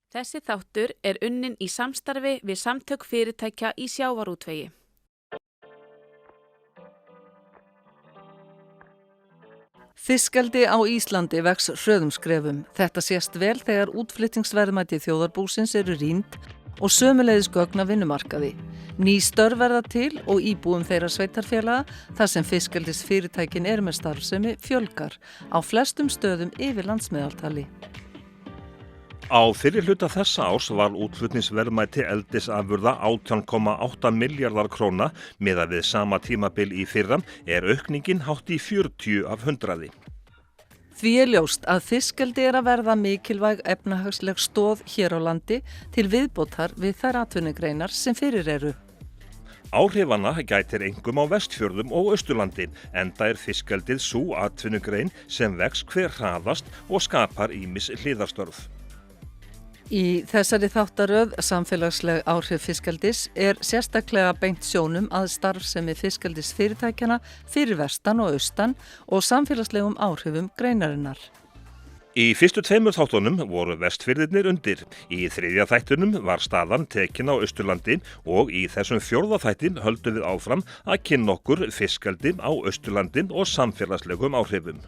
Þessi þáttur unnin í samstarfi við Samtök fyrirtækja í sjávarútvegi. Fiskeldi á Íslandi vex hröðum skrefum. Þetta sést vel þegar útflutningsverðmæti þjóðarbúsins eru rýnd og sömuleiðis gögn af vinnumarkaði. Ný störf verða til og íbúum þeirra sveitarfélaga þar sem fiskeldisfyrirtækin með starfsemi fjölgar á flestum stöðum yfir landsmeðaltali. Á fyrri hluta þessa árs var útflutningsverðmæti eldisafurða 18,8 milljarðar króna miðað við sama tímabil í fyrra aukningin hátt í 40 af 100. Því ljóst að fiskeldi að verða mikilvæg efnahagsleg stoð hér á landi til viðbótar við þær atvinnugreinar sem fyrir eru. Áhrifanna gætir einkum á Vestfjörðum og Austurlandi, enda fiskeldið sú atvinnugrein sem vex hver hraðast og skapar ýmis hliðarstörf. Í þessari þáttaröð samfélagsleg áhrif fiskeldis sérstaklega beint sjónum að starfsemi fiskeldisfyrirtækjana fyrir vestan og austan og samfélagslegum áhrifum greinarinnar. Í fyrstu 2 þáttunum voru Vestfirðirnir undir. Í 3. þættunum var staðan tekin á Austurlandi og í þessum 4. þættin höldum við áfram að kynna okkur fiskeldi á Austurlandi og samfélagslegum áhrifum.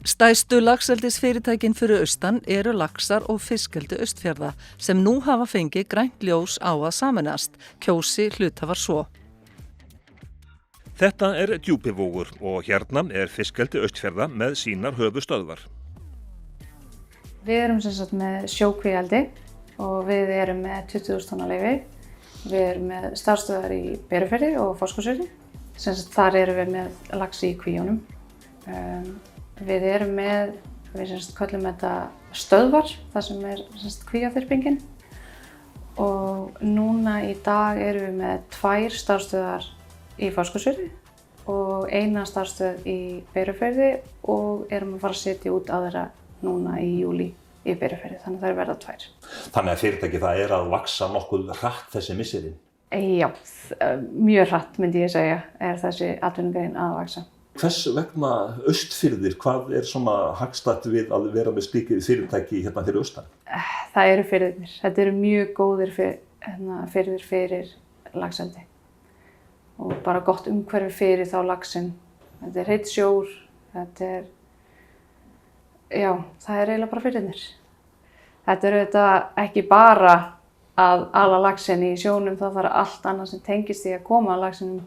Stærstu laxeldisfyrirtækin fyrir austan eru laxar og fiskeldi Austfjarða sem nú hafa fengið grænt ljós á að sameinast, kjósi hluthafar svo. Þetta Djúpivogur og hérna fiskeldi Austfjarða með sínar höfuðstöðvar. Við erum sem sagt með sjókvíaeldi og við erum með 20.000 tonna leyfi. Við erum með starfsstöðvar í Berufirði og Fáskrúðsfirði. Sem sagt þar erum við með laxi í kvíunum. Við erum með, við köllum þetta stöðvar, það sem kvíaþyrpingin. Og núna í dag erum við með 2 starfsstöðvar í Fáskrúðsfirði og 1 starfsstöð í Berufirði og erum að fara að setja út aðra núna í júlí í Berufirði, þannig að það verða 2. Þannig að fyrirtæki það að vaxa nokkuð hratt þessi misserin? Já, mjög hratt myndi ég segja, þessi atvinnugrein að vaxa. Hvers vegna Austfirðir, hvað svona hagstætt við að vera með slíkið fyrirtæki hérna fyrir austan? Það eru firðirnir. Þetta eru mjög góðir firðir fyrir laxeldi. Og bara gott umhverfi fyrir þá laxinn. Þetta hreinn sjór, það eiginlega bara firðirnir. Þetta auðvitað ekki bara að ala laxinn í sjónum, þá þarf allt annað sem tengist því að koma laxinum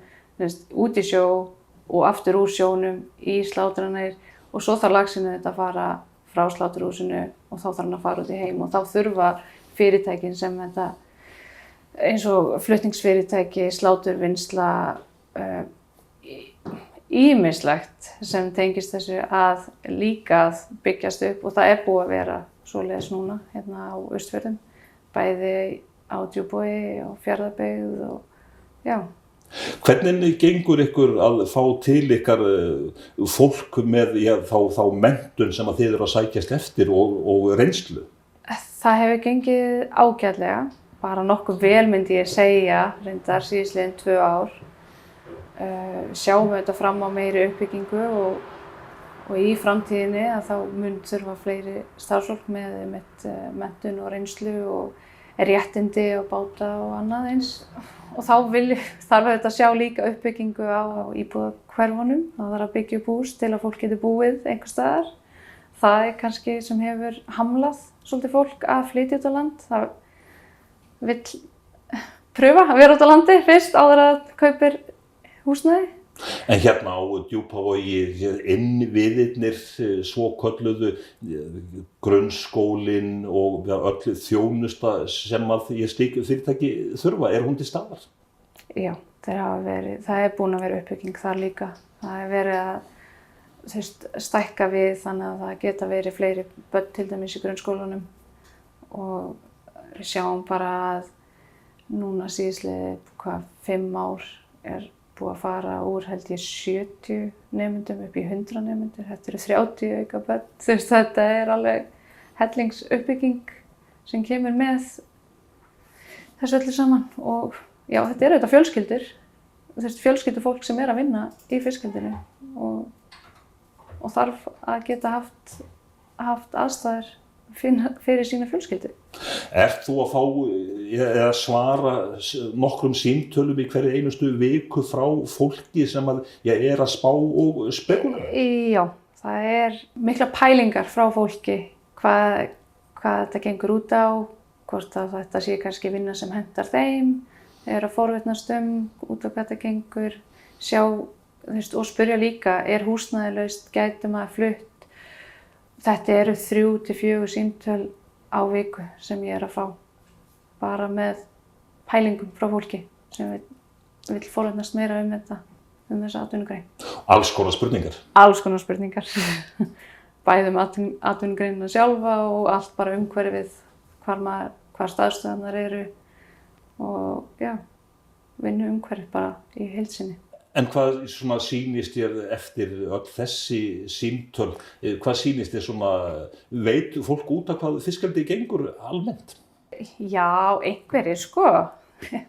út í sjó og aftur úr sjónum í slátranir og svo þarf laxinu þetta að fara frá sláturhúsinu og þá þarf hann að fara út í heim og þá þurfa fyrirtækin sem þetta eins og flutningsfyrirtæki, sláturvinnsla, ýmislegt sem tengist þessu að líka að byggjast upp og það búið að vera svoleiðis núna hérna á Austfjörðum, bæði á Djúpavogi og Fjarðabyggð og já. Hvernig gengur ykkur að fá til ykkar fólk með þá menntun sem að þið eru að sækjast eftir og reynslu? Það hefur gengið ágætlega, bara nokkuð vel myndi ég segja, reyndar síðastliðin 2 ár. Sjáum við þetta fram á meiri uppbyggingu og í framtíðinni að þá mun þurfa fleiri starfsfólk með menntun og reynslu og réttindi og báta og annað eins. Og þá þarf þetta að sjá líka uppbyggingu á íbúðahverfunum. Það þarf að byggja upp hús til að fólk geti búið einhvers staðar. Það kannski sem hefur hamlað svolítið fólk að flytja út á land. Það vill pröfa að vera út á landi fyrst áður að kaupir húsnæði. En hérna á Djúpavogi innviðirnir svokölluðu grunnskólinn og öll þjónusta sem að slík fyrirtæki þurfa, hún til staðar? Já, það búin að vera uppbygging þar líka. Það verið að stækka við þannig að það geta verið fleiri börn til dæmis í grunnskólanum og við sjáum bara að núna síðastliðið 5 ár búið að fara úr held ég 70 nemendum upp í 100 nemendur. Þetta eru 30 auka börn. Þetta alveg hellingsuppbygging sem kemur með þessu öllu saman. Og já, þetta auðvitað fjölskyldur. Fjölskyldufólk sem að vinna í fiskeldinu og þarf að geta haft aðstæður finna fyrir sína fjölskyldu. Ert þú að fá eða svara nokkrum símtölum í hverju einustu viku frá fólki sem að er að spá og spekula? Já, það mikla pælingar frá fólki hvað þetta gengur út á, hvort að þetta sé kannski vinna sem hentar þeim, að forvitnast út á hvað þetta gengur, sjá og spyrja líka, húsnæðislaust, gæti maður flutt? Þetta eru 3 til 4 símtöl á viku sem ég að fá, bara með pælingum frá fólki sem vill forvitnast meira þetta, þessa atvinnugrein. Alls konar spurningar? Alls konar spurningar. Bæði atvinnugreinina sjálfa og allt bara umhverfið, hvar staðstöðarnar eru og vinnu umhverfið bara í heild sinni. En hvað sýnist þér eftir öll þessi símtöl, hvað sýnist þér veit fólk út af hvað fiskeldi gengur almennt? Já, einhverjir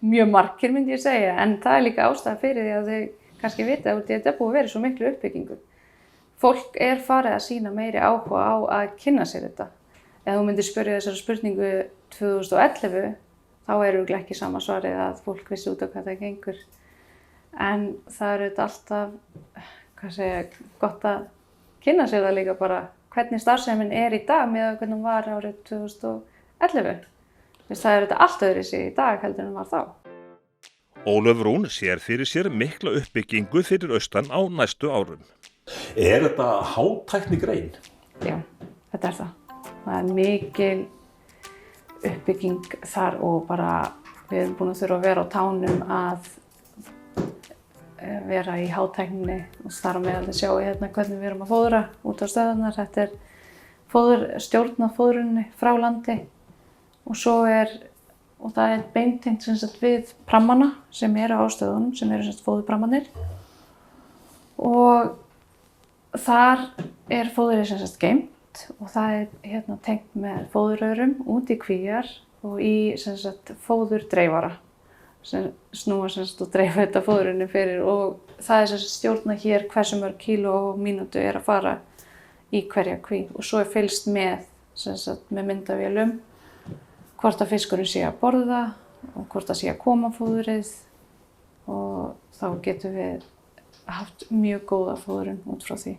mjög margir myndi ég segja, en það líka ástæða fyrir því að þau kannski vita að þetta búið að vera svo miklu uppbyggingu. Fólk farið að sýna meiri áhuga á að kynna sér þetta. Ef þú myndir spyrja þessari spurningu 2011, þá örugglega ekki sama svarið að fólk vissi út af hvað það gengur. En það þetta alltaf, gott að kynna sér það líka bara hvernig starfsemin í dag með hvernig hún var árið 2011. Það þetta allt öðruvísi í dag heldur en var þá. Ólöf Rún sér fyrir sér mikla uppbyggingu fyrir austan á næstu árum. Þetta hátæknigrein? Já, þetta það. Það mikil uppbygging þar og bara við erum búin að þurfa að vera á tánum að vera í hátækninni og þar á meðal að sjá hvernig við erum að fóðra út á stöðunar. Þetta stjórnað fóðrunni frá landi og svo og það beintengt við prammana sem á stöðunum, sem eru fóðurprammanir. Og þar fóðrið geymt og það tengt með fóðurrörum út í kvíar og í fóðurdreifara sem snúa og dreifa þetta fóðrunni fyrir og það stjórnað hér hversu mörg kíló á mínútu að fara í hverja kví og svo fylgst með myndavélum hvort að fiskurinn sé að borða og hvort að sé að koma fóðrið og þá getum við haft mjög góða fóðrun út frá því.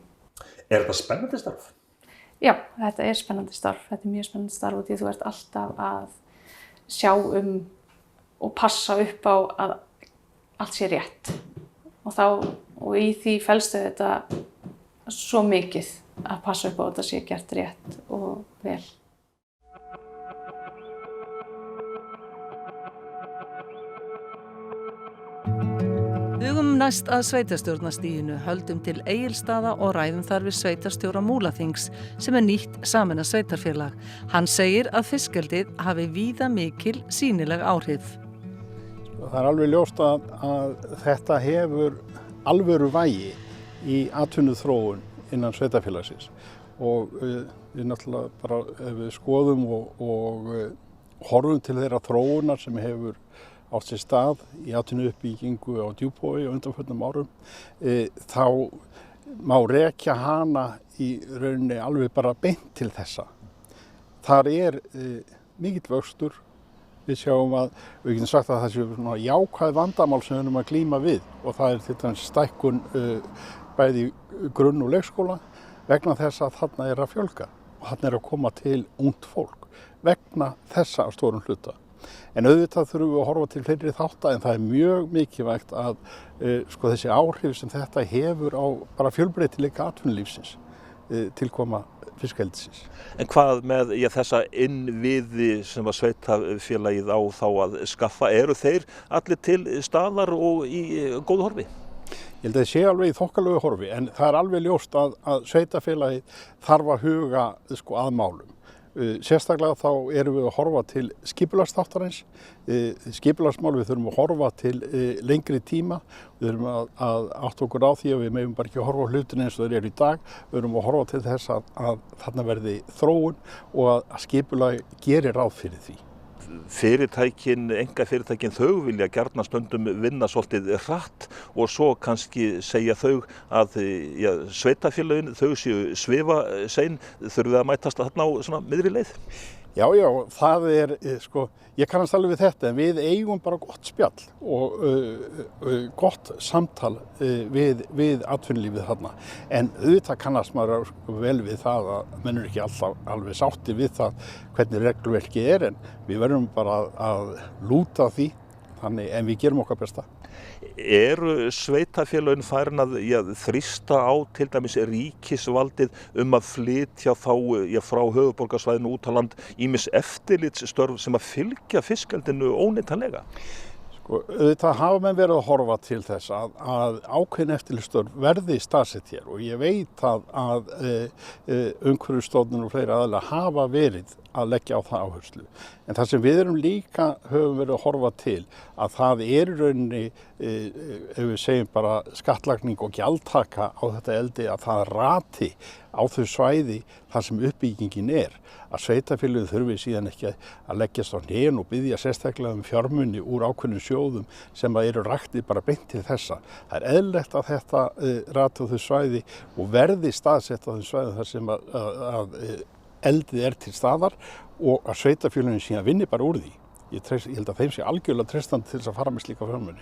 Þetta spennandi starf? Já, þetta spennandi starf. Þetta mjög spennandi starf og því þú ert alltaf að sjá og passa upp á að allt sé rétt. Og í því felst þetta svo mikið að passa upp á að þetta sé gert rétt og vel. Hugum næst að sveitarstjórnarstiginu, höldum til Egilsstaða og ræðum þar við sveitarstjóra Múlaþings sem nýtt sameinað sveitarfélag. Hann segir að fiskeldið hafi víða mikil sýnileg áhrif. Það alveg ljóst að þetta hefur alvöru vægi í atvinnuþróun innan sveitarfélagsins og við náttúrulega bara ef við skoðum og horfum til þeirra þróunar sem hefur átt sér stað í atvinnuuppbyggingu á Djúpavogi á undanförnum árum, þá má rekja hana í rauninni alveg bara beint til þessa. Þar mikill vöxtur. Við sjáum við getum sagt að það séu jákvæð vandamál sem við erum að glíma við og það til dæmis stækkun bæði grunn- og leikskóla vegna þess að þarna að fjölga og þarna að koma til ungt fólk vegna þessa á stórum hluta. En auðvitað þurfum við að horfa til fleiri þátta en það mjög mikilvægt að þessi áhrif sem þetta hefur á bara fjölbreytileika atvinnulífsins tilkoma fiskeldisins. En hvað með þessa innviði sem að sveitarfélagið á þá að skaffa, eru þeir allir til staðar og í góðu horfi? Ég held að það sé alveg í þokkalegu horfi en það alveg ljóst að sveitarfélagið þarf að huga að málum. Sérstaklega þá erum við að horfa til skipulagsþáttarins, skipulagsmál við þurfum að horfa til lengri tíma, við þurfum að átta okkur á því að við megum bara ekki að horfa á hlutina eins og þeir eru í dag, við þurfum að horfa til þess að þarna verði þróun og að skipulag gerir ráð fyrir því. Einkafyrirtækin þau vilja gjarnan stundum vinna svolítið hratt og svo kannski segja þau að sveitarfélögin þau séu svifasein, þurfið að mætast þarna á svona miðri leið. Já, það sko, ég kannast alveg við þetta, en við eigum bara gott spjall og gott samtal við atvinnulífið þarna. En auðvitað kannast maður vel við það að menn ekki alltaf alveg sátti við það hvernig regluverkið en við verðum bara að lúta því, þannig, en við gerum okkar besta. Eru sveitarfélögin farin að þrýsta á til dæmis ríkisvaldið að flytja þá frá höfuðborgarsvæðinu út á land ýmis eftirlitsstörf sem að fylgja fiskeldinu óneitanlega? Sko, auðvitað hafa menn verið að horfa til þess að ákveðin eftirlitsstörf verði staðsett hér og ég veit að Umhverfisstofnun og fleiri aðilar hafa verið að leggja á það áherslu. En það sem við líka höfum verið að horfa til að það í rauninni, ef við segjum bara skattlagning og gjaldtaka á þetta eldi að það rati á þau svæði þar sem uppbyggingin að sveitarfélögin þurfi síðan ekki að leggjast á hnén og biðja sérstaklega fjármuni úr ákveðnum sjóðum sem eru raktið bara beint til þessa. Það eðlilegt að þetta rati á þau svæði og verði staðsett á þau svæði þar sem að eldið til staðar og að sveitarfélögin síðan vinni bara úr því. Ég held að þeim sé algjörlega treystandi til þess að fara með slíka fjármuni.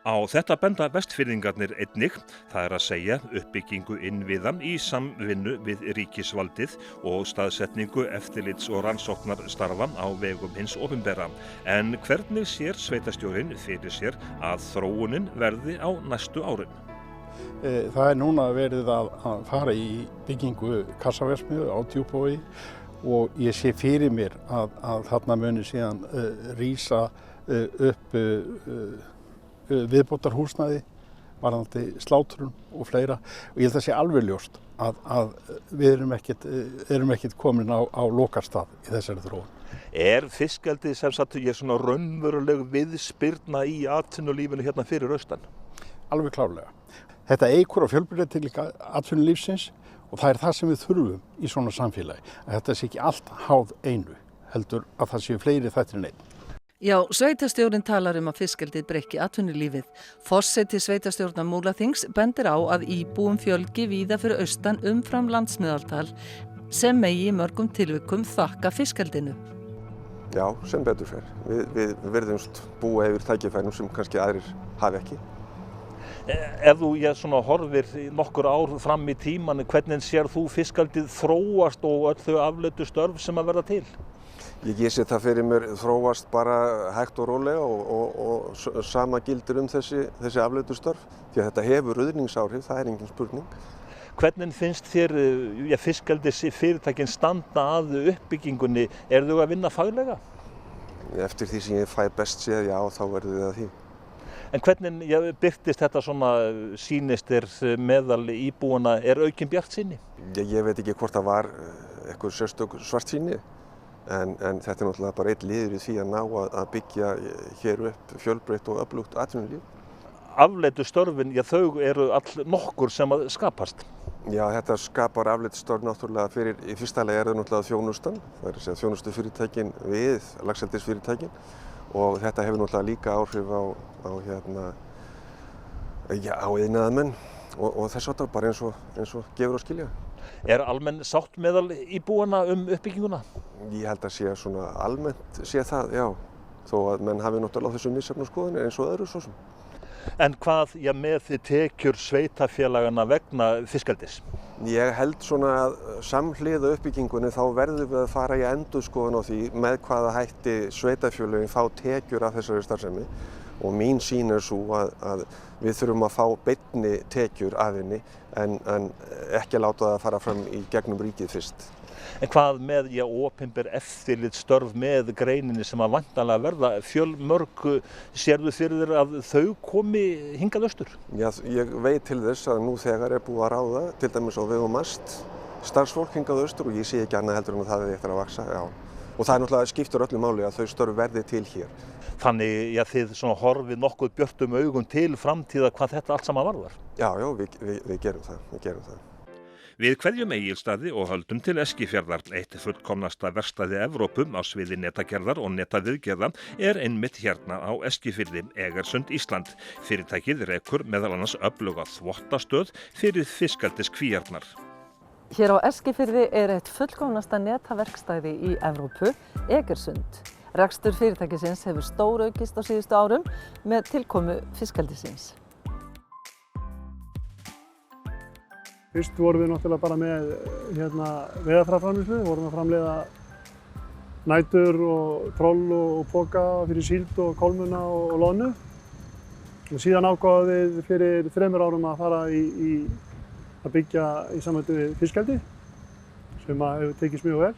Á þetta benda Vestfirðingarnir einnig, það að segja uppbyggingu innviða í samvinnu við ríkisvaldið og staðsetningu eftirlits- og rannsóknarstarfa á vegum hins opinbera. En hvernig sér sveitarstjórinn fyrir sér að þróunin verði á næstu árum? Það núna verið að fara í byggingu kassaverksmiðju á Djúpavogi og ég sé fyrir mér að þarna muni síðan rísa upp viðbótarhúsnæði varðandi slátrun og fleira og ég held að sé alveg ljóst að við erum ekkert komin á lokarstað í þessari þróun. Fiskeldi sem sagt svona raunveruleg viðspyrna í atvinnulífinu hérna fyrir austan? Alveg klárlega. Þetta eykur á fjölbreytileika atvinnulífsins og það það sem við þurfum í svona samfélagi. Að þetta sé ekki allt háð einu, heldur að það séu fleiri þættir en einn. Já, sveitarstjórinn talar að fiskeldið breyki atvinnulífið. Forseti sveitarstjórnar Múlaþings bendir á að íbúum fjölgi víða fyrir austan umfram landsmeðaltal sem megi í mörgum tilvikum þakka fiskeldinu. Já, sem betur fer. Við verðumst búa yfir tækifærum sem kannski aðrir hafi ekki. Ef þú svona horfir nokkur ár fram í tíman, hvernig sér þú fiskaldið þróast og öll þau afleiddu störf sem að verða til? Ég sé það fyrir mér þróast bara hægt og rólega og sama gildir þessi afleiddu störf. Því að þetta hefur ruðningsáhrif, það engin spurning. Hvernig finnst þér fiskaldis fyrirtækin standa að uppbyggingunni? Þau að vinna faglega? Eftir því sem ég fæ best séð, já, þá verður við að því. En hvernig birtist þetta svona sýnist meðal íbúana, aukin bjartsýni? Ég veit ekki hvort það var eitthvað sérstök svartsýni, en þetta náttúrulega bara einn liður í því að ná að byggja hér upp fjölbreytt og öflugt atvinnulíf. Afleiddu störfin, þau eru all nokkur sem að skapast. Já, þetta skapar afleiddu störf náttúrulega fyrir, í fyrsta lagi það náttúrulega þjónustan, það að segja þjónustufyrirtækin við laxeldisfyrirtækin. Og þetta hefur náttúrulega líka áhrif á iðnaðarmenn og þess vegna bara eins og gefur að skilja. Almenn sátt meðal íbúana uppbygginguna? Ég held að sé svona almennt sé það, já. Þó að menn hafi náttúrulega á þessu misjafnu skoðanir eins og öðru svo sem. En hvað með tekjur sveitarfélagana vegna fiskeldis? Ég held svona að samhliða uppbyggingunni þá verðum við að fara í endurskoðun á því með hvaða hætti sveitarfélögin fá tekjur af þessari starfsemi og mín sýn sú að við þurfum að fá beinni tekjur af henni en ekki láta það fara fram í gegnum ríkið fyrst. En hvað með opinber eftirlitsstörf með greininni sem að væntanlega verða fjölmörg, sérðu fyrir þér að þau komi hingað austur? Já, ég veit til þess að nú þegar búið að ráða, til dæmis á vegum MAST, starfsfólk hingað austur og ég sé ekki annað heldur en að það eftir að vaxa, já. Og það náttúrulega skiptir öllu máli að þau störf verði til hér. Þannig þið horfið nokkuð björtum augum til framtíða hvað þetta allt saman varðar? Já, við gerum það, Við kveðjum Egilsstaði og höldum til Eskifjarðar. Eitt fullkomnasta verkstæði Evrópu á sviði netagerðar og netaviðgerða einmitt hérna á Eskifirði, Egersund, Ísland. Fyrirtækið rekur meðal annars öfluga þvottastöð fyrir fiskeldiskvíarnar. Hér á Eskifirði eitt fullkomnasta netaverkstæði í Evrópu, Egersund. Rekstur fyrirtækisins hefur stóraukist á síðustu árum með tilkomu fiskeldisins. Fyrst vorum við náttúrulega bara með veiðarfæðaframleiðslu, vorum að framleiða nætur og troll og poka fyrir síld og kolmunna og loðnu. Og síðan ákváðum við fyrir 3 árum að fara að byggja í samvættu við fiskeldi, sem hefur tekist mjög vel.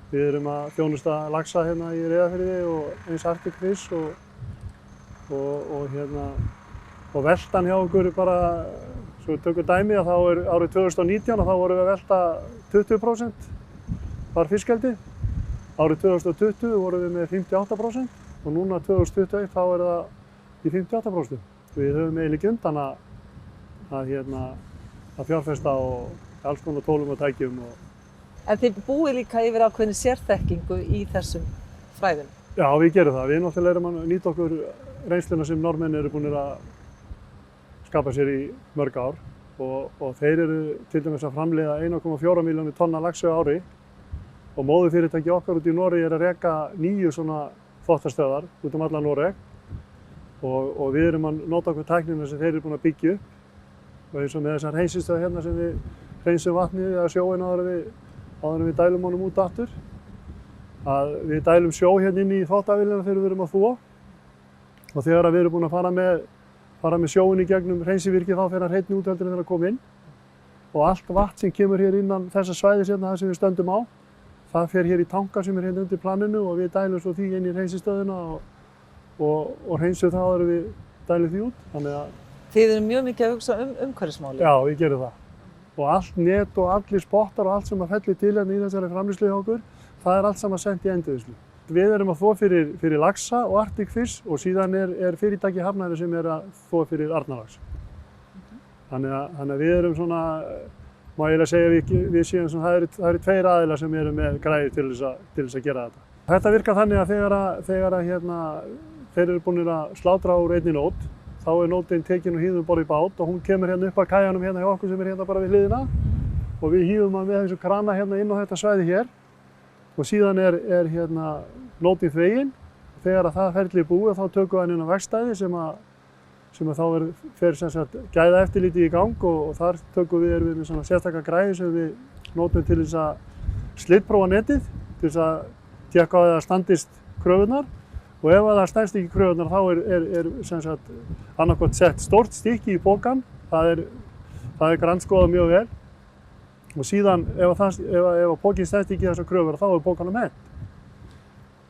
Við erum að þjónusta laxa hérna í Reyðarfirði og eins Arctic Fish og veltan hjá okkur bara. Svo við tökum dæmi að þá árið 2019 og þá vorum við að velta 20% var fiskeldi. Árið 2020 vorum við með 58% og núna 2021 þá það í 58%. Við höfum eiginlega ekki undan að fjárfesta og alls konar tólum og tækjum. En þið búið líka yfir ákveðinni sérþekkingu í þessum fræðum? Já, við gerum það. Við náttúrulega erum að nýta okkur reynsluna sem Norðmenn eru búinir að skapa sér í mörg ár og þeir eru til dæmis að framleiða 1,4 milljónir tonna laxi á ári og móðurfyrirtæki okkar út í Noregi að reka 9 svona þvottastöðvar út allan Noreg og við erum að nota okkur tæknina sem þeir eru búin að byggja upp og eins og með þessar hreinsistöð hérna sem við hreinsum vatnið eða sjóinn áður en við dælum honum út aftur að við dælum sjó hérna inn í þvottavélina þegar við erum að þvo og þegar við erum búin að fara með sjóinn í gegnum hreinsivirkið þá fer hann hreinni út heldur en þegar að koma inn og allt vatn sem kemur hér innan þessa svæðis hérna sem við stöndum á það fer hér í tanka sem hérna undir planinu og við dælum svo því inn í hreinsistöðina og hreinsum það áður en við dælum því út. Þannig að þið eru mjög mikið að hugsa umhverfismálin? Já, við gerum það og allt net og allir spottar og allt sem að fellir til hérna í þessari framleiðslu hjá okkur það allt saman sent í endurvinnslu. Við erum að þvo fyrir laxa og Arctic Fish og síðan fyrirtæki Hafnari sem að þvo fyrir Arnarlax. Þannig að við erum svona, má ég segja við séum svona, það eru 2 aðilar sem eru með græði til þess að gera þetta. Þetta virkar þannig að þegar þeir eru búinir að slátra úr einni nót, þá nótin tekin og hýðum bara í bát og hún kemur hérna upp að kajanum hérna hjá okkur sem hérna bara við hliðina og við hýðum hann með þessu krana hérna inn á þetta svæði hér. Og síðan hérna nótin þvegin. Þegar það ferli búið þá tökum við hann inn á verkstæði sem þá fer sem sagt gæðaeftirlitið í gang og þar erum við með svona sérstaka græði sem við notum til þess að slitprófa netið, til þess að tékka á að það standist kröfurnar og ef það standist ekki kröfurnar þá sem sagt annaðhvort sett stórt stykki í pokann, það grandskoðað mjög vel. Og síðan ef pókinn stenst ekki þessar kröfur þá pókanum hent.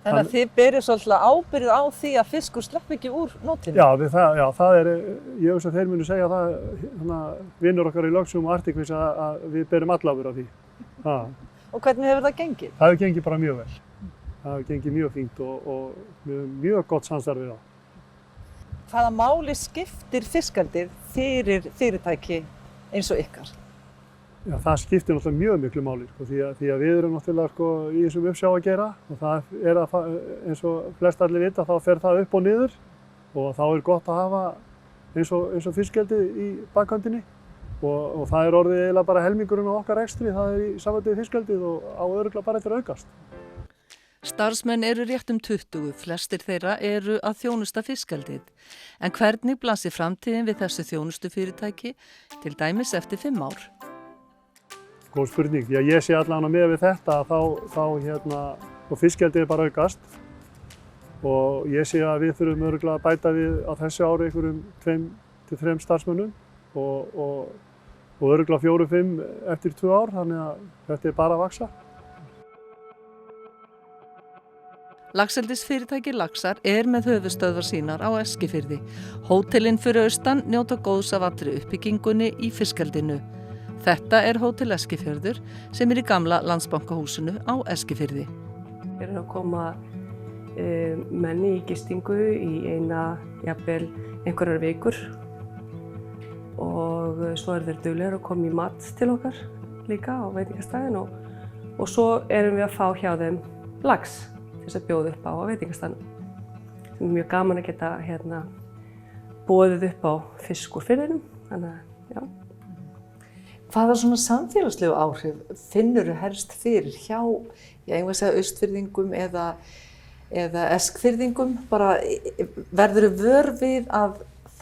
Þannig að þið berið svolítið ábyrgð á því að fiskur sleppi ekki úr nótinni? Já, það ég hugsa að þeir munu segja það, vinnur okkar í lögsum og Arctic Fish að við berum alla ábyrgð á því. Og hvernig hefur það gengið? Það hefur gengið bara mjög vel. Það hefur gengið mjög fínt og mjög gott samstarf við þá. Hvaða máli skiptir fiskeldið fyrir fyrirtæki eins og ykkar? Já, það skiptir náttúrulega mjög miklu máli því að við erum náttúrulega í þessum uppsjá að gera og það eins og flest allir vita þá fer það upp og niður og þá gott að hafa eins og fiskeldið í bakhöndinni og það orðið eiginlega bara helmingurinn á okkar rekstri, það í samvættu við fiskeldið og á örugglega bara eftir að aukast. Starfsmenn eru rétt 20, flestir þeirra eru að þjónusta fiskeldið. En hvernig blasir framtíðin við þessu þjónustufyrirtæki til dæmis eftir 5 ár? Góð spurning. Já, ég sé allavega með við þetta og fiskeldið bara aukast og ég sé að við þurfum örugglega að bæta við á þessu ári einhverjum 2 til 3 starfsmönnum og örugglega 4-5 eftir 2 ár, þannig að þetta bara að vaxa. Laxeldisfyrirtæki Laxar með höfuðstöðvar sínar á Eskifirði. Hótelin fyrir austan njóta góðs af allri uppbyggingunni í fiskeldinu. Þetta Hótel Eskifjörður sem í gamla Landsbankahúsinu á Eskifirði. Að koma menni í gistingu í jafnvel einhverjar vikur og svo þeir duglegir að koma í mat til okkar líka á veitingastæðin og svo erum við að fá hjá þeim lax til þess að bjóða upp á veitingastæðinum. Það er mjög gaman að geta boðið upp á fisk úr firðinum, þannig að já. Hvaða svona samfélagslegu áhrif finnur helst fyrir hjá, ég að segja austfirðingum eða eskfirðingum, bara verður vör við að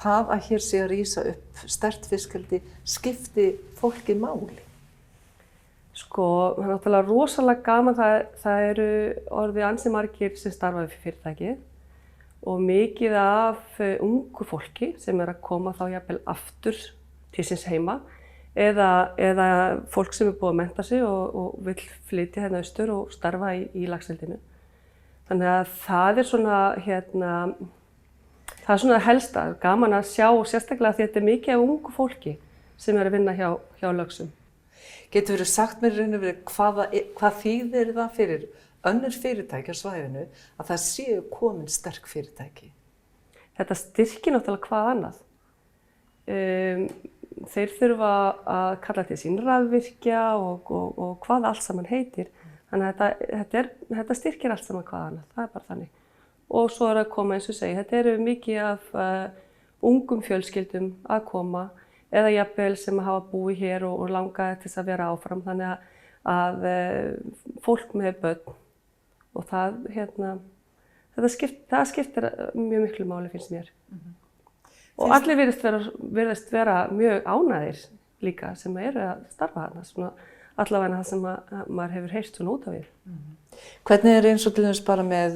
það að hér sé að rísa upp sterkt fiskeldi skipti fólki máli? Sko, það er náttúrulega rosalega gaman, það eru orðið ansi margir sem starfa við fyrirtækið og mikið af ungu fólki sem að koma þá jafnvel aftur til síns heima eða fólk sem búið að mennta sig og vill flytja hérna austur og starfa í laxeldinu. Þannig að það er svona helsta, gaman að sjá sérstaklega því að þetta er mikið af ungu fólki sem að vinna hjá lögsum. Getur verið sagt mér raun og verið hvað þýðir það fyrir önnur fyrirtæki á svæðinu að það séu komin sterk fyrirtæki? Þetta styrkir náttúrulega hvað annað. Þeir þurfa að kalla til sín rafvirkja og hvað allt saman heitir. Þannig að þetta styrkir allt saman hvað annað, það er bara þannig. Og svo er að koma eins og segja, þetta eru mikið af ungum fjölskyldum að koma eða jafnvel sem hafa búið hér og langaði til þess að vera áfram. Þannig að fólk með börn og það skiptir mjög miklu máli finnst mér. Og allir virðast vera mjög ánægðir líka sem eru að starfa þarna, svona allavega það sem maður hefur heyrt svona út af við. Hvernig er eins og til dæmis bara með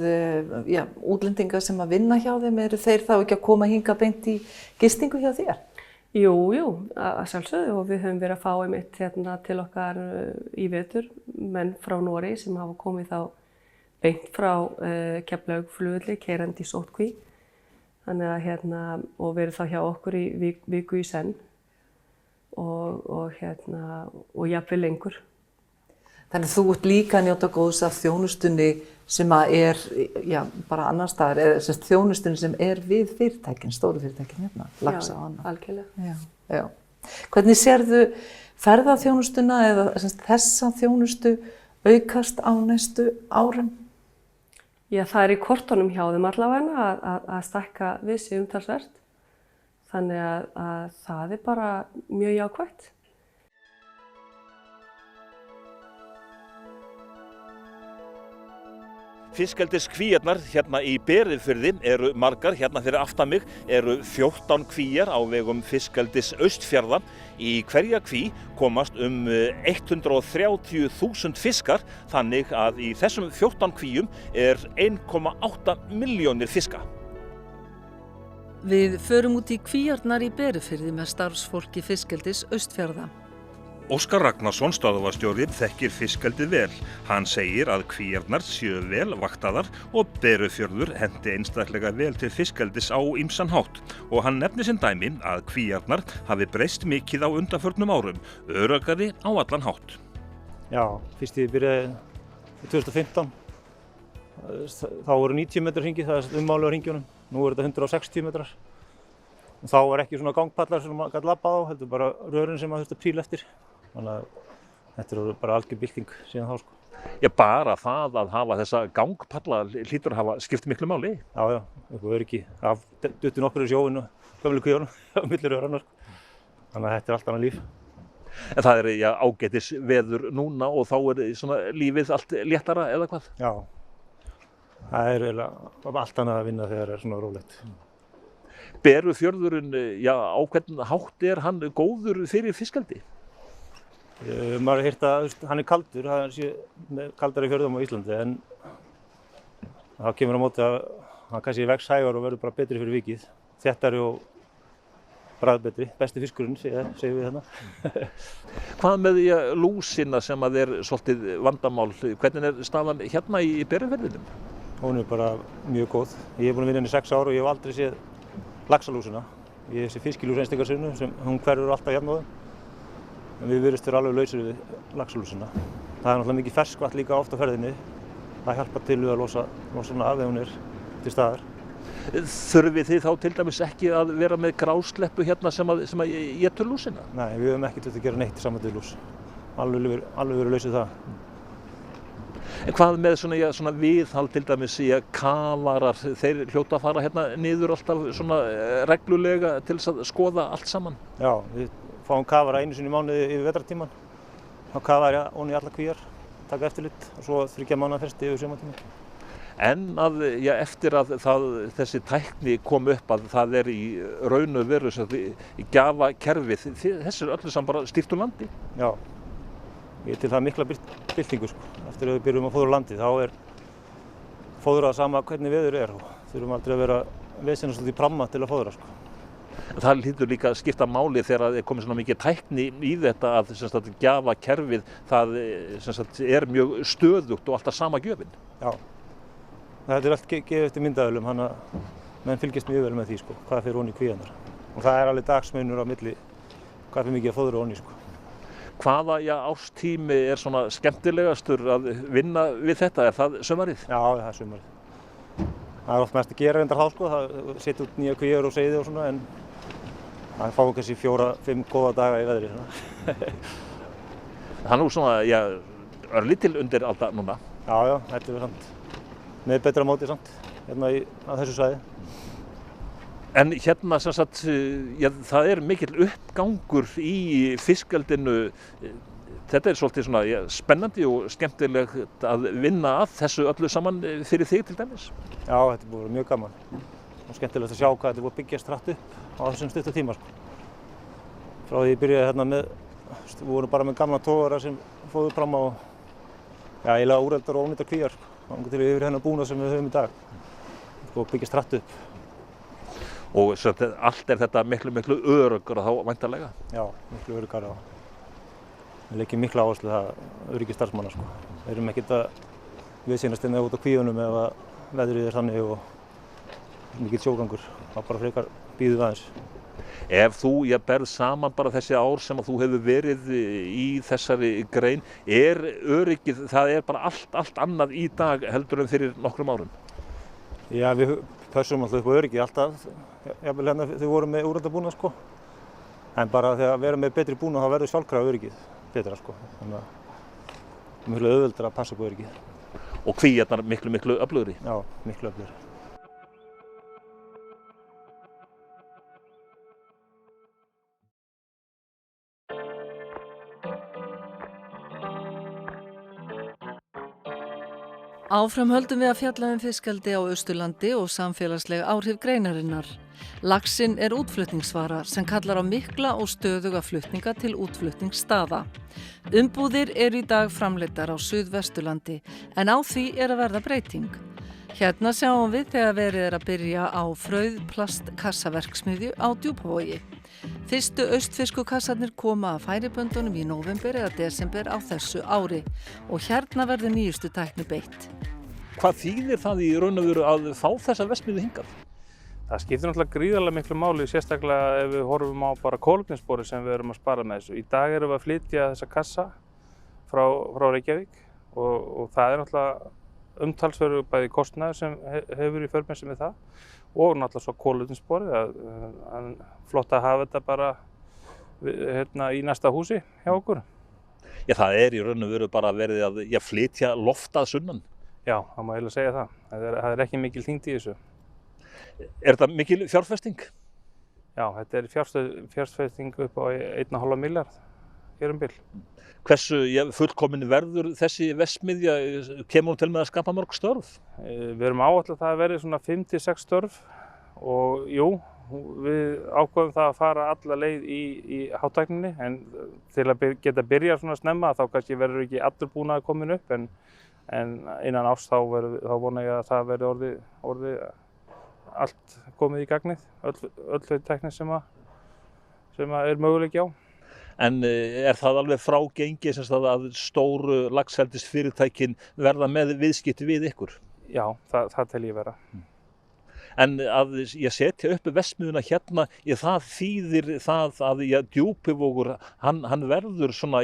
útlendingar sem að vinna hjá þeim, eru þeir þá ekki að koma hingað beint í gistingu hjá þér? Jú, að sjálfsögðu og við höfum verið að fá einmitt til okkar í vetur menn frá Noregi sem hafa komið þá beint frá Keflavíkurflugvelli keyrandi í sóttkví. Þannig að og verið þá hjá okkur í viku í senn og jafnvel lengur. Þannig að þú ert líka að njóta góðs af þjónustunni sem að er bara annar staðar, eða þjónustunni sem er við fyrirtækin, stóru fyrirtækin hérna, laxa og annað. Já, algjörlega. Já. Hvernig sérðu ferðaþjónustuna eða þessa þjónustu aukast á næstu árum? Já, það er í kortunum hjá þeim allavega að stækka við sig umtalsvert. Þannig að það er bara mjög jákvætt. Fiskeldiskvíarnar hérna í Berufirði eru margar, hérna fyrir aftan mig eru 14 kvíar á vegum fiskeldis Austfjarða. Í hverja kví komast 130.000 fiskar, þannig að í þessum 14 kvíum er 1,8 milljónir fiska. Við förum út í kvíarnar í Berufirði með starfsfólki fiskeldis Austfjarða. Óskar Ragnarsson, stöðvarstjóri, þekkir fiskeldið vel. Hann segir að kvíarnar séu vel vaktaðar og Berufjörður henti einstaklega vel til fiskeldis á ýmsan hátt. Og hann nefnir sem dæmi að kvíarnar hafi breyst mikið á undanförnum árum, öruggari á allan hátt. Já, fyrst ég byrjaði í 2015. Þá voru 90 metrar hringi, það er ummáli á hringjunum. Nú er þetta 160 metrar. Og þá var ekki svona gangpallar sem maður gæti labbað á, heldur bara rörin sem maður þurfti að príla eftir. Þannig að þetta er bara algjör bylting síðan þá sko. Já, bara það að hafa þessa gangpalla hlýtur að hafa skipt miklu máli. Já, eitthvað öryggi af duttin okkur í sjóinu og gömlu kvíunum á milli röranna sko. Þannig að þetta er allt annað líf. En það er ágætis veður núna og þá er svona lífið allt léttara eða hvað? Já, það er allt annað að vinna þegar það er svona rólegt. Berufjörðurinn, á hvern hátt er hann góður fyrir fiskeldi? Maður har heyrt að hann er kaldur, það er kaldari fjörðum á Íslandi en það kemur á móti að hann kannski vex hægar og verður bara betri fyrir vikið. Þéttari og bragðbetri, besti fiskurinn segjum við hérna. Hvað með lúsina sem að er svolítið vandamál, hvernig er staðan hérna í Berufjörðinum? Hún er bara mjög góð. Ég hef búin að vinna henni í 6 ár og ég hef aldrei séð laxalúsina. Ég sé fiskilús einstakar sinnum sem hún hverfur alltaf jafnóðum. En við virðumst vera alveg lausir við laxalúsina. Það er náttúrulega mikið ferskvatn líka oft á ferðinni. Það hjálpar til við að losa hana af ef hún er til staðar. Þurfið þið þá til dæmis ekki að vera með grásleppu hérna sem að étur lúsina? Nei, við höfum ekki til að gera neitt í sambandi við lús. alveg verið lausið það. En hvað með svona viðhald til dæmis í að kafarar, þeir hljóta að fara hérna niður alltaf svona reglulega til þess að skoða allt saman? Já, við fáum kafara einu sinni í mánuði yfir vetrartímann. Þá kafar ofan í alla kvíar, taka eftirlit og svo 3 mánaða fresti yfir sumartímann. En eftir að þessi tækni kom upp að það í raun og veru í gjafakerfið, þessu er öllu saman bara stýrt úr landi? Já, ég til það mikla byltingu sko. Eftir að við byrjum að fóðra landi þá fóðrað sama hvernig veður og þurfum aldrei að vera vesinast út í pramma til að fóðra sko. Það hlýtur líka að skipta máli þegar það komið svona mikið tækni í þetta að gjafakerfið það er mjög stöðugt og alltaf sama gjöfin. Já, þetta allt gefið eftir myndaðölum, þannig að menn fylgjast mjög vel með því sko, hvað fer ofan í kvíarnar. Og það alveg dagsmunur á milli hvað fer mikið að fóðra ofan í sko. Hvaða árstími er svona skemmtilegastur að vinna við þetta? Er það sumarið? Já, það er sumarið. Það er oft mest að gera reyndar þá sko, það setja út nýja kvíar og seiði og svona en það fáum kannski 4-5 góða daga í veðri svona. Það er nú svona, örlítil undir alltaf núna. Já, þetta samt með betra móti samt, hérna á þessu svæði. En hérna það er mikill uppgangur í fiskeldinu. Þetta er svolítið svona spennandi og skemmtilegt að vinna að þessu öllu saman fyrir þig til dæmis. Já, þetta er búið að vera mjög gaman og skemmtilegt að sjá hvað þetta er búið að byggjast hratt upp á þessum stutta tíma sko. Frá því ég byrjaði hérna með, við vorum bara með gamla togara sem fóðu fram á eiginlega úreldar og ónýttar kvíar þangað til yfir hennar búnað sem við höfum í dag. Þetta er byggjast hratt upp. Og allt er þetta miklu öruggara þá væntanlega? Já, miklu öruggara. Við leggjum mikla áherslu það öryggi starfsmanna sko. Við erum ekkert að viðsýnast inn út á kvíunum ef að veðrið er þannig og mikill sjógangur. Það bara frekar bíðum aðeins. Ef þú berð saman bara þessi ár sem að þú hefur verið í þessari grein, er öryggið, það er bara allt annað í dag heldur en fyrir nokkrum árum? Já, við pössum alltaf upp á öryggið alltaf. Jafnvel hérna þau voru með úrrættarbúnað sko. En bara þegar við erum með betri búnað þá verður sjálfkrafa öryggið betra sko. Þannig að miklu auðveldara að passa upp á öryggið. Og kvíarnar miklu öflugri? Já, miklu öflugri. Áfram höldum við að fjalla fiskeldi á Austurlandi og samfélagsleg áhrif greinarinnar. Laxinn er útflutningsvara sem kallar á mikla og stöðuga flutninga til útflutningsstaða. Umbúðir eru í dag framleiddar á Suðvesturlandi en á því er að verða breyting. Hérna sjáum við þegar verið er að byrja á frauðplastkassaverksmiðju á Djúpavogi. Fyrstu austfiskukassarnir koma að færiböndunum í nóvember eða desember á þessu ári og hérna verður nýjustu tækni beitt. Hvað þýðir það í raun og veru að fá þessa verksmiðju hingað? Það skiptir náttúrulega gríðarlega miklu máli, sérstaklega ef við horfum á bara kolefnissporið sem við erum að spara með þessu. Í dag erum við að flytja þessa kassa frá Reykjavík og það er náttúrulega umtalsverður bæði kostnaður sem hefur í för með sig með það og náttúrulega svo kolefnissporið að flott að hafa þetta bara í næsta húsi hjá okkur. Já, það er í raun og veru bara verið að flytja loft að sunnan. Já, það má eiginlega segja það. Það er ekki mikil þyngd í þessu. Er þetta mikil fjárfesting? Já, þetta er fjárfesting upp á 1,5 milljarð hér um bil. Hversu fullkomin verður þessi verksmiðja? Kemur hún til með að skapa mörg störf? Við erum áætlað það að verði svona 5-6 störf og jú, við ákveðum það að fara alla leið í hátækninni en til að geta byrjað svona snemma þá kannski verður ekki allur búnaður komin upp en innan árs þá vona ég að það verði orðið allt komið í gagnið, öll þau tækni sem er möguleiki á. En er það alveg frágengi að stóru laxeldisfyrirtækin verða með viðskipti við ykkur? Já, það tel ég vera. En að ég setja upp verksmiðjuna hérna, það þýðir það að Djúpivogur, hann verður svona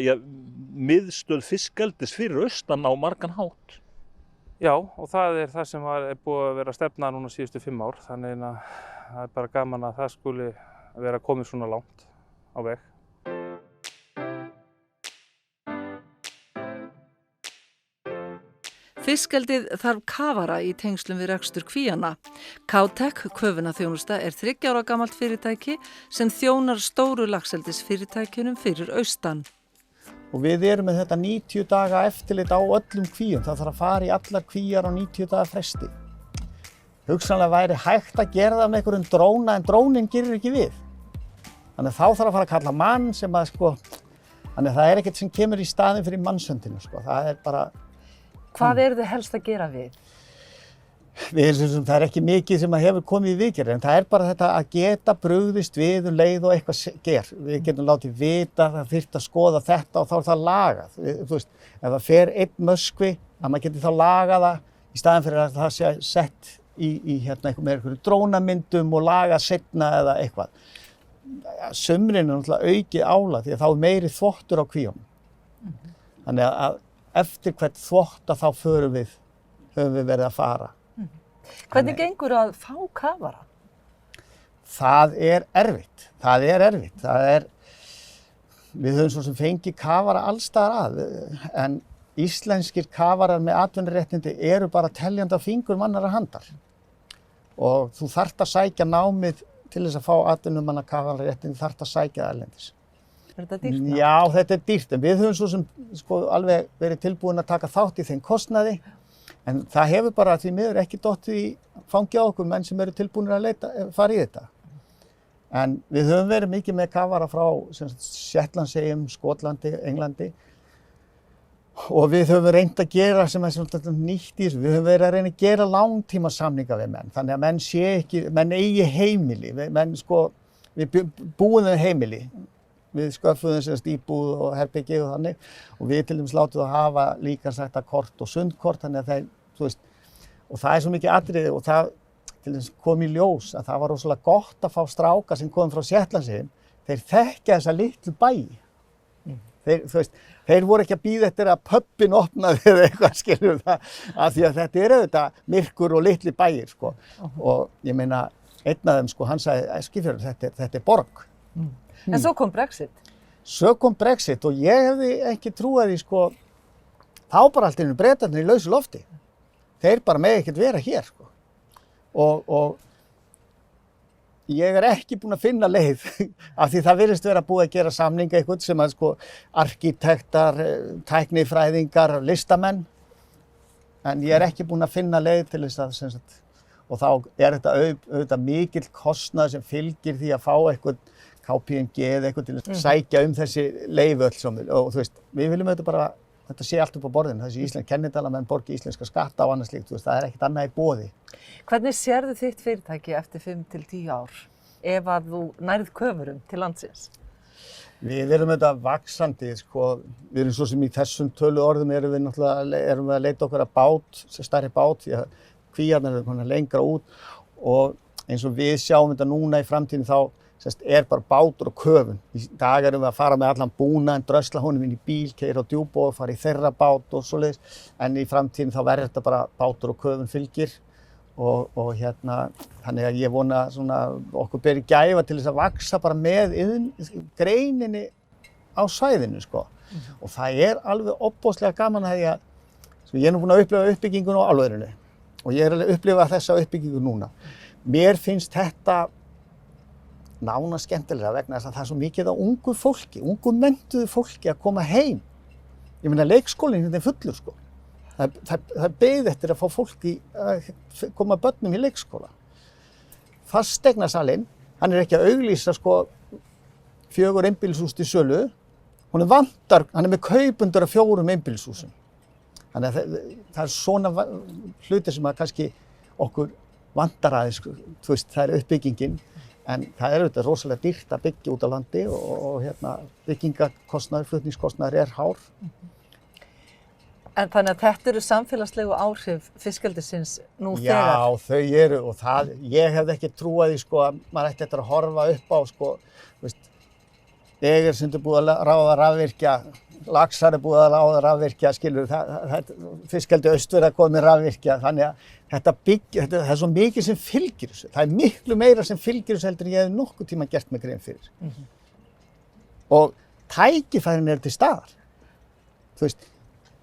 miðstöð fiskeldis fyrir austan á margan hátt. Já, og það er það sem er búið að vera stefna núna síðustu 5 ár, þannig að það er bara gaman að það skuli vera komið svona langt á veg. Fiskeldið þarf kafara í tengslum við rekstur kvíana. Kautek köfunarþjónusta er 3 ára gamalt fyrirtæki sem þjónar stóru laxeldisfyrirtækjunum fyrir austan. Og við erum með þetta 90 daga eftirlit á öllum kvíum. Það þarf að fara í allar kvíar á 90 daga fresti. Hugsanlega væri hægt að gera það með einhverjum dróna en drónin gerir ekki við. Þannig að þá þarf að fara að kalla mann sem að þannig að það er ekkert sem kemur í staðinn fyrir mannshöndinu Það er bara... Hvað eru þið helst að gera við? Það er ekki mikið sem hefur komið í viðgerð en það er bara þetta að geta brugðist við leið og eitthvað ger. Við getum látið vita, það þyrfti að skoða þetta og þá er það lagað. Þú veist, ef það fer einn möskvi, að maður geti þá lagað það í staðinn fyrir að það sé sett með einhverjum drónamyndum og lagað seinna eða eitthvað. Sumrin er náttúrulega aukið álag því að þá er meiri þvottur á kvíunum. Þannig að eftir hvert þvotta þá höfum við verið að fara. Hvernig gengur að fá kafara? Það er erfitt. Við höfum svo sem fengið kafara alls staðar að, en íslenskir kafarar með atvinnuréttindi eru bara teljandi á fingurum annarra handar. Og þú þarft að sækja námið til þess að fá atvinnumanna kafararéttindi, þarft að sækja það erlendis. Er þetta dýrt? Já, þetta er dýrt, en við höfum svo sem alveg verið tilbúin að taka þátt í þeim kostnaði, en það hefur bara því miður ekki dottið í fangi á okkur menn sem eru tilbúinir að fara í þetta. En við höfum verið mikið með kafara frá Shetlandseyjum, Skotlandi, Englandi og við höfum reynt að gera sem er svona nýtt í þessu, við höfum verið að reyna að gera langtímasamninga við menn, þannig að menn eigi heimili, við búum við heimili. Við sköffuðum íbúð og herbergi og þannig og við til dæmis látum það hafa líka þetta kort og sundkort þannig að og það er svo mikið atriði og það til dæmis kom í ljós að það var rosalega gott að fá stráka sem kom frá Shetlandseyjum, þeir þekkja þessa litlu bæi. Þeir voru ekki að bíða eftir að pöbbin opnaði eða eitthvað skilur það af því að þetta er auðvitað myrkur og litli bæir og ég meina einn af þeim hann sagði Eskifjörður þetta er borg. En svo kom Brexit. Svo kom Brexit og ég hefði ekki trúað því þá bara allt einu Bretarnir í lausu lofti. Þeir bara mega ekkert vera hér og ég er ekki búinn að finna leið af því það virðist vera búið að gera samninga eitthvað sem að arkitektar, tæknifræðingar, listamenn en ég er ekki búinn að finna leið til þess að og þá er þetta auðvitað mikill kostnaður sem fylgir því að fá eitthvað KPMG eða eitthvað til að sækja þessi leyfi öll og við viljum þetta sé allt upp á borðinu, þessi íslensk kennitala borgi íslenska skatta og annað slíkt, það er ekkert annað í boði. Hvernig sérðu þitt fyrirtæki eftir 5 til 10 ár ef að þú nærð köfurum til landsins? Við erum þetta vaxandi, við erum svo sem í þessum töluorðum erum við að leita okkur að stærri bát, því að kvíarnar eru lengra út og eins og við sjáum þetta núna í framtíðin þá er bara bátur og köfun. Í dag erum við að fara með allan búnaðinn, drösla honum inn í bíl, keyra á Djúpvog, fara í þeirra bát og svoleiðis. En í framtíðin þá verður þetta bara bátur og köfun fylgir og þannig að ég vona okkur beri gæfa til þess að vaxa bara með greininni á svæðinu Og það er alveg ofboðslega gaman að því að ég er nú búinn að upplifa uppbyggingun á álverinu og ég er að upplifa þessa uppbyggingu núna. Mér finnst þetta nána skemmtilega vegna þess að það er svo mikið af ungu fólki, ungu menntuðu fólki að koma heim. Ég meina leikskólinn er fullur Það beið eftir að fá fólki að koma börnum í leikskóla. Fasteignasalinn, hann er ekki að auglýsa 4 einbýlishús til sölu. Hann er með kaupendur af 4 einbýlishúsum. Þannig að það er svona hlutir sem að kannski okkur vantar aðeins, það er uppbyggingin. En það er auðvitað rosalega dýrt að byggja út á landi og byggingarkostnaður, flutningskostnaður er hár. En þannig að þetta eru samfélagslegu áhrif fiskeldisins nú þegar? Já, þau eru og ég hefði ekki trúað því að maður ætti eftir að horfa upp á ég sem er búið að ráða rafvirkja, laxar er búið að ráða rafvirkja, skilur, fiskeldi Austfjarða komið með rafvirkja, þannig að það er svo mikið sem fylgir þessu. Það er miklu meira sem fylgir þessu heldur en ég hef nokkuð tíma gert mig grein fyrir. Og tækifærin eru til staðar.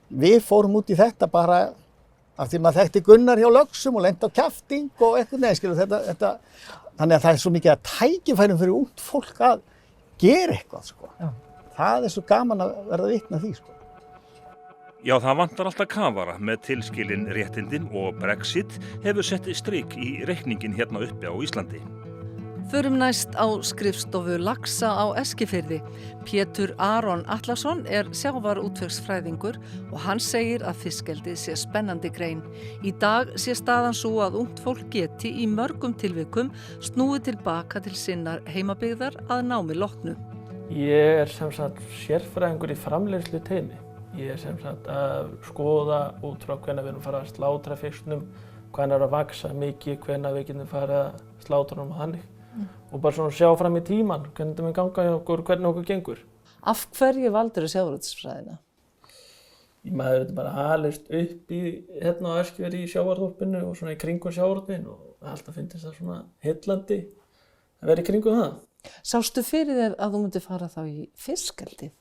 Við fórum út í þetta bara af því maður þekkti Gunnar hjá Löxum og lenti á kjafting og eitthvað neðskilur þetta. Þannig að það er svo mikið að tækifærum fyrir ungt fólk að gera eitthvað, sko. Já. Það er svo gaman að verða vitni að því, sko. Já, það vantar alltaf kafara með tilskilin réttindin og Brexit hefur sett strik í reikningin hérna uppi á Íslandi. Förum næst á skrifstofu Laxa á Eskifirði. Pétur Aron Atlason er sjávarútvegsfræðingur og hann segir að fiskeldið sé spennandi grein. Í dag sé staðan svo að ungt fólk geti í mörgum tilvikum snúið tilbaka til sinnar heimabyggðar að námi loknu. Ég er sem sagt sérfræðingur í framleiðslu teymi. Ég er sem sagt að skoða út frá hvenær við erum fara að slátra fiskinum, hvenær að vaksa mikið, hvenær við getum fara að slátra honum og þannig. Og bara svona sjá fram í tíman, hvernig þetta mun ganga hjá okkur, hvernig okkur gengur. Af hverju valdirðu sjávarútvegsfræðina? Maður er bara alist upp í hérna á Eskifirði í sjávarþorpinu og svona í kringum sjávarútveginn og alltaf finnst það svona heillandi að vera í kringum það. Sástu fyrir þér að þú myndir fara þá í fiskeldið?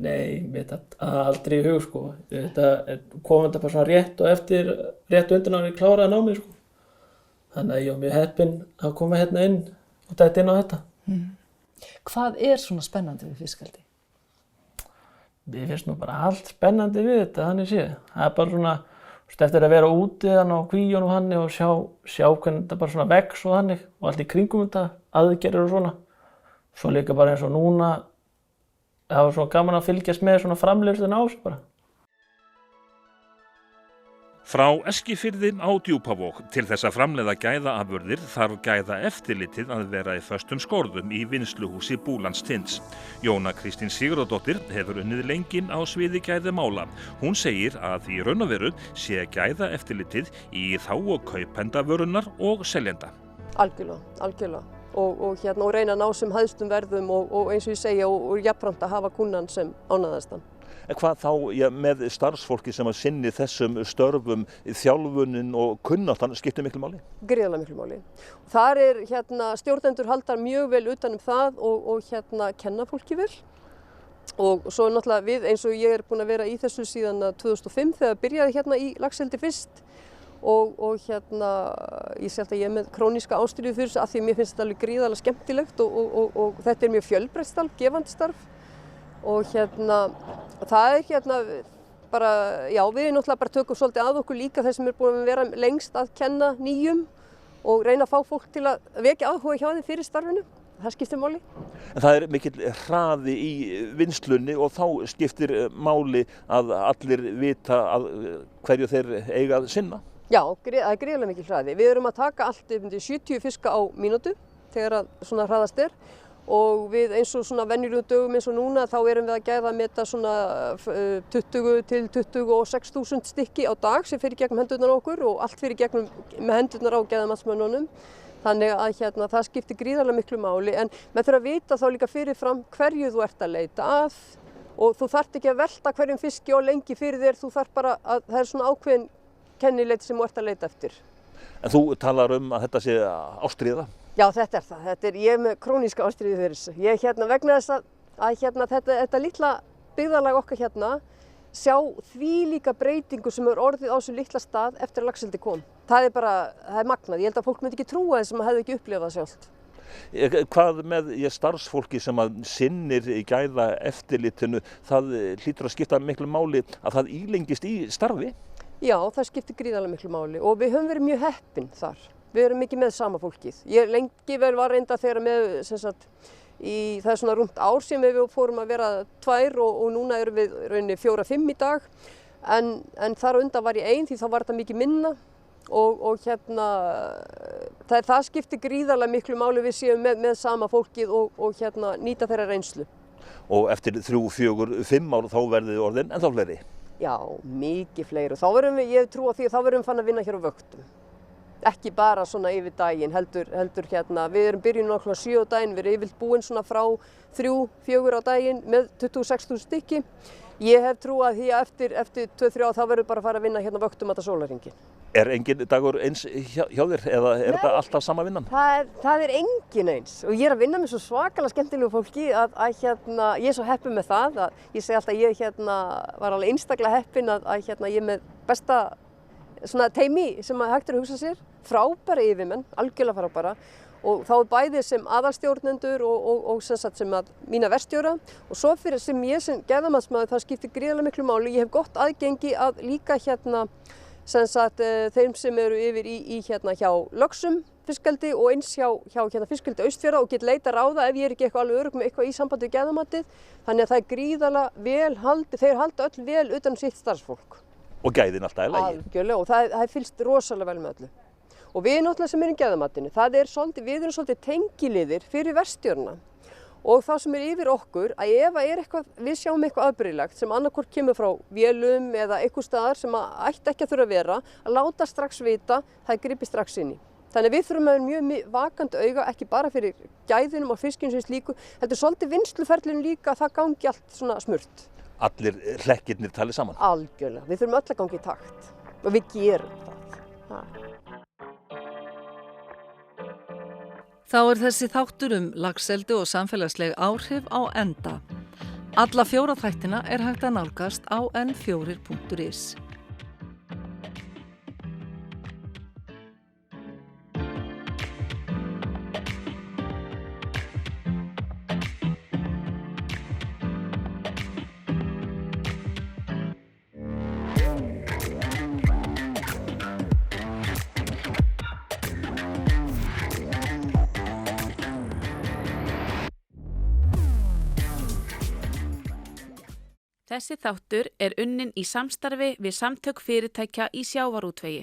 Nei, mér þetta aldrei í hug, sko. Þetta kom þetta bara svona rétt undan ári kláraði námið, sko. Þannig að ég var mjög heppinn að koma hérna inn og dætt inn á þetta. Hvað er svona spennandi við fiskeldi? Mér finnst nú bara allt spennandi við þetta, þannig séð. Það er bara svona, eftir að vera úti þannig á kvíunum hann og sjá hvernig þetta bara svona vex og þannig og allt í kringum þetta, aðgerðir og svona. Svo líka bara eins og núna, það var svo gaman að fylgjast með svona framleiðsluna á sig bara. Frá Eskifirði á Djúpavog til þess að framleiða gæðaafurðir þarf gæðaeftirlitið að vera í föstum skorðum í vinnsluhúsi Búlands Tinds. Jóna Kristín Sigurðardóttir hefur unnið lengi á sviði gæðamála. Hún segir að í raun og veru sé gæðaeftirlitið í þágu kaupendavörunnar og seljenda. Algjörlega. Og reyna að ná sem hæstum verðum og eins og ég segja og jafnframt að hafa kunnan sem ánægðastan. En hvað þá með starfsfólki sem að sinni þessum störfum, þjálfunin og kunnáttan skiptir miklu máli? Gríðarlega miklu máli. Þar er stjórnendur haldar mjög vel utan það og kenna fólki vel. Og svo náttúrulega við eins og ég er búin að vera í þessu síðan 2005 þegar byrjaði hérna í laxeldi fyrst. Og ég sé alltaf ég er með króníska ástríðu fyrir þessu af því að mér finnst þetta alveg gríðarlega skemmtilegt og þetta er mjög fjölbreytt starf, gefandi starf. Og það er bara, já, við náttúrulega bara tökum svolítið að okkur líka þeir sem er búin að vera lengst að kenna nýjum og reyna að fá fólk til að vekja áhuga hjá þeim fyrir starfinu. Það skiptir máli. En það er mikill hraði í vinnslunni og þá skiptir máli að allir vita að hverju þeir eiga að sinna? Já, það er gríðarlega mikill hraði. Við erum að taka allt upp undir 70 fiska á mínútu þegar svona hraðast er. Og við eins og svona venjulegum dögum eins og núna þá erum við að gæðameta svona 20 til 26.000 stykki á dag sem fer í gegnum hendurnar á okkur og allt fer í gegnum með hendurnar á gæðamatsmönnunum. Þannig að það skiptir gríðarlega miklu máli en maður þarf að vita þá líka fyrirfram hverju þú ert að leita að og þú þarft ekki að velta hverjum fiski og lengi fyrir þér, þú þarft bara að það er svona ákveðin kennileiti sem þú ert að leita eftir. En þú talar að þetta sé ástríða? Já, þetta er það. Ég er með króníska ástríðu fyrir þessu. Ég vegna þess að þetta litla byggðarlag okkar sjá því líka breytingu sem er orðið á þessu litla stað eftir að laxeldi kom. Það er magnað. Ég held að fólk myndi ekki trúa þess að maður hefði ekki upplifað það sjálft. Hvað með starfsfólki sem að sinnir í gæðaeftirlitinu, það hlýtur að skipta miklu máli að það ílengist í starfi? Já, það skiptir gríðarlega miklu máli og við höfum verið mjög heppin þar. Við erum mikið með sama fólkið. Ég lengi vel var reynda þegar með, það er svona rúmt ár sem við fórum að vera 2 og núna erum við rauninni 4-5 í dag. En þar undan var ég ein því þá var þetta mikið minna og það skiptir gríðarlega miklu máli við séum með sama fólkið og nýta þeirra reynslu. Og eftir 3, 4, 5 ár þá verðið orðin ennþá fleiri? Já, mikið fleiri. Þá verðum við, ég trúi á því að þá verðum við fann að vinna hér á vöktum. Ekki bara svona yfir daginn, heldur við erum byrjun á 7 á daginn, við erum yfirleitt búin svona frá 3, 4 á daginn með 26.000 stykki. Ég hef trú að því að eftir 2-3 ár þá verður bara að fara að vinna hérna vöktum alla sólarhringinn. Er engin dagur eins hjá þér eða er þetta alltaf sama vinnan? Það er engin eins og ég er að vinna með svo svakalega skemmtilegu fólki að ég er svo heppin með það að ég segi alltaf að ég var alveg einstaklega heppin að ég er með besta svona teymi sem að hægt er að hugsa sér, frábæra yfirmenn, algjörlega frábæra og þá bæði sem aðalstjórnendur og sem sagt sem að mína verkstjóra og svo fyrir sem ég sem gæðamatsmaður það skiptir gríðarlega miklu máli, ég hef gott aðgengi að líka hérna sem sagt þeim sem eru yfir í hérna hjá Löxum fiskeldi og eins hjá hérna fiskeldi Austfjarða og get leita ráða ef ég er ekki eitthvað alveg örugg með eitthvað í sambandi við gæðamatið, þannig að það er gríðarlega vel haldið, þeir halda öll vel utan sitt starfsfólk. Og gæðin alltaf í lagi. Algjörlega og það er fylgst rosalega vel með öllu. Og við náttúrulega sem erum í gæðamatinu, við erum svolítið tengiliðir fyrir verkstjórana og þá sem er yfir okkur að ef er eitthvað, við sjáum eitthvað afbrigðilegt sem annarkvort kemur frá vélum eða eitthvað staðar sem ætti ekki að þurfa að vera, að láta strax vita, það er gripið strax inn í. Þannig að við þurfum að vera mjög vakandi auga, ekki bara fyrir gæðinum og fiskinu sem slíku, heldur svolítið vinnsluferlinu líka að það gangi allt svona smurt. Allir hlekkirnir talið saman? Algjörlega, við þurfum öll að gangi í takt og við gerum það. Þá er þessi þáttur laxeldi og samfélagsleg áhrif á enda. Alla 4 þættina er hægt að nálgast á n4.is. Þessi þáttur er unnin í samstarfi við samtök fyrirtækja í sjávarútvegi.